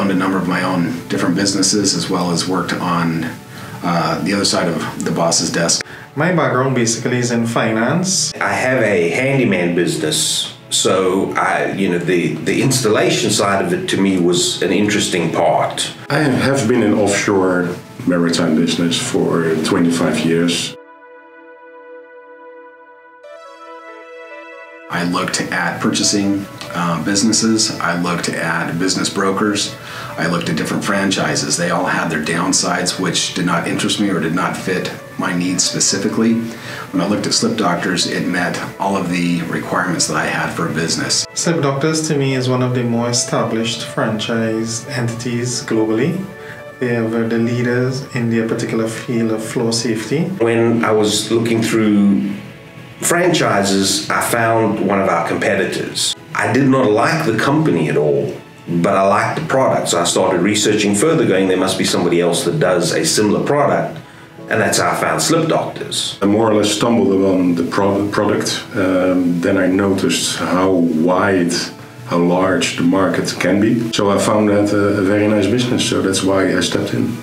owned a number of my own different businesses, as well as worked on the other side of the boss's desk. My background basically is in finance. I have a handyman business, so the installation side of it to me was an interesting part. I have been in offshore maritime business for 25 years. I looked at purchasing businesses, I looked at business brokers, I looked at different franchises. They all had their downsides which did not interest me or did not fit my needs specifically. When I looked at SlipDoctors, it met all of the requirements that I had for a business. SlipDoctors to me is one of the more established franchise entities globally. They are the leaders in their particular field of floor safety. When I was looking through franchises, I found one of our competitors. I did not like the company at all, but I liked the product, so I started researching further, going there must be somebody else that does a similar product, and that's how I found SlipDoctors. I more or less stumbled upon the product, then I noticed how wide, how large the market can be. So I found that a very nice business, so that's why I stepped in.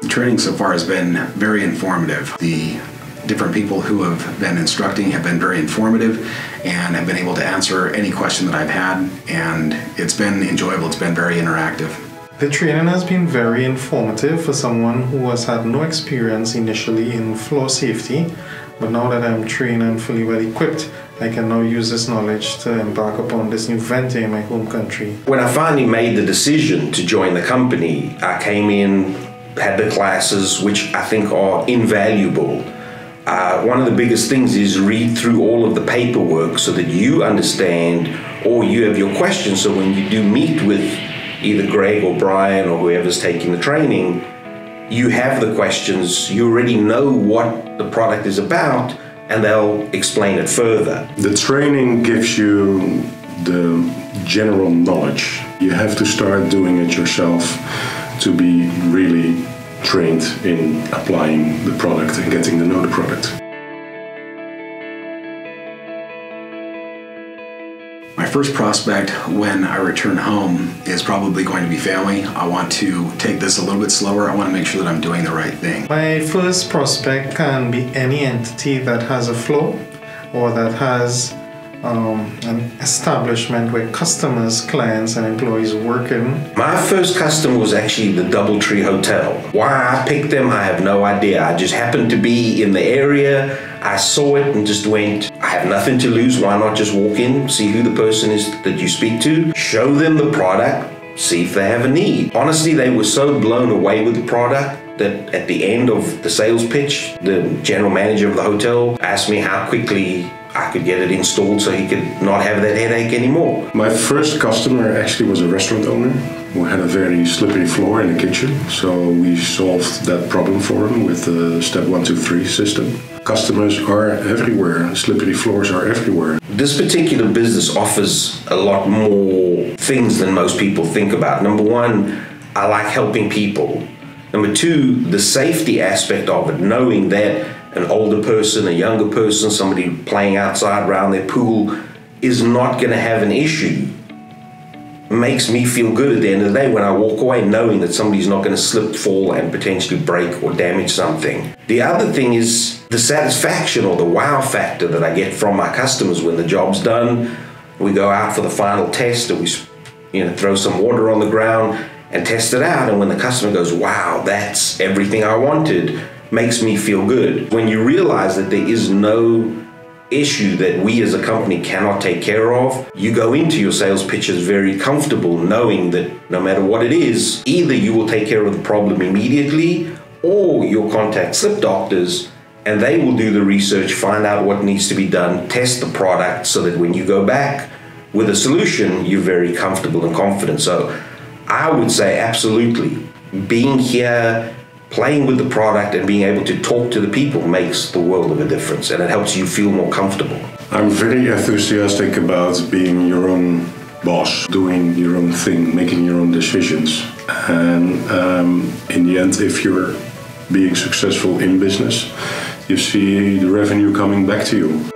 The training so far has been very informative. The different people who have been instructing have been very informative and have been able to answer any question that I've had, and it's been enjoyable, it's been very interactive. The training has been very informative for someone who has had no experience initially in floor safety, but now that I'm trained and fully well equipped, I can now use this knowledge to embark upon this new venture in my home country. When I finally made the decision to join the company, I came in, had the classes, which I think are invaluable. One of the biggest things is read through all of the paperwork so that you understand, or you have your questions, so when you do meet with either Greg or Brian or whoever's taking the training, you have the questions, you already know what the product is about, and they'll explain it further. The training gives you the general knowledge. You have to start doing it yourself to be really trained in applying the product and getting to know the product. My first prospect when I return home is probably going to be family. I want to take this a little bit slower. I want to make sure that I'm doing the right thing. My first prospect can be any entity that has a floor or that has an establishment where customers, clients, and employees work in. My first customer was actually the DoubleTree Hotel. Why I picked them, I have no idea. I just happened to be in the area. I saw it and just went, I have nothing to lose. Why not just walk in, see who the person is that you speak to, show them the product, see if they have a need. Honestly, they were so blown away with the product that at the end of the sales pitch, the general manager of the hotel asked me how quickly I could get it installed so he could not have that headache anymore. My first customer actually was a restaurant owner who had a very slippery floor in the kitchen. So we solved that problem for him with the step 1, 2, 3 system. Customers are everywhere, slippery floors are everywhere. This particular business offers a lot more things than most people think about. Number one, I like helping people. Number two, the safety aspect of it, knowing that an older person, a younger person, somebody playing outside around their pool is not going to have an issue. It makes me feel good at the end of the day when I walk away knowing that somebody's not going to slip, fall, and potentially break or damage something. The other thing is the satisfaction or the wow factor that I get from my customers when the job's done. We go out for the final test and we throw some water on the ground and test it out, and when the customer goes, wow, that's everything I wanted, makes me feel good. When you realize that there is no issue that we as a company cannot take care of, you go into your sales pitches very comfortable knowing that no matter what it is, either you will take care of the problem immediately or you'll contact SlipDoctors and they will do the research, find out what needs to be done, test the product so that when you go back with a solution, you're very comfortable and confident. So I would say absolutely, being here, playing with the product and being able to talk to the people makes the world of a difference, and it helps you feel more comfortable. I'm very enthusiastic about being your own boss, doing your own thing, making your own decisions. And in the end, if you're being successful in business, you see the revenue coming back to you.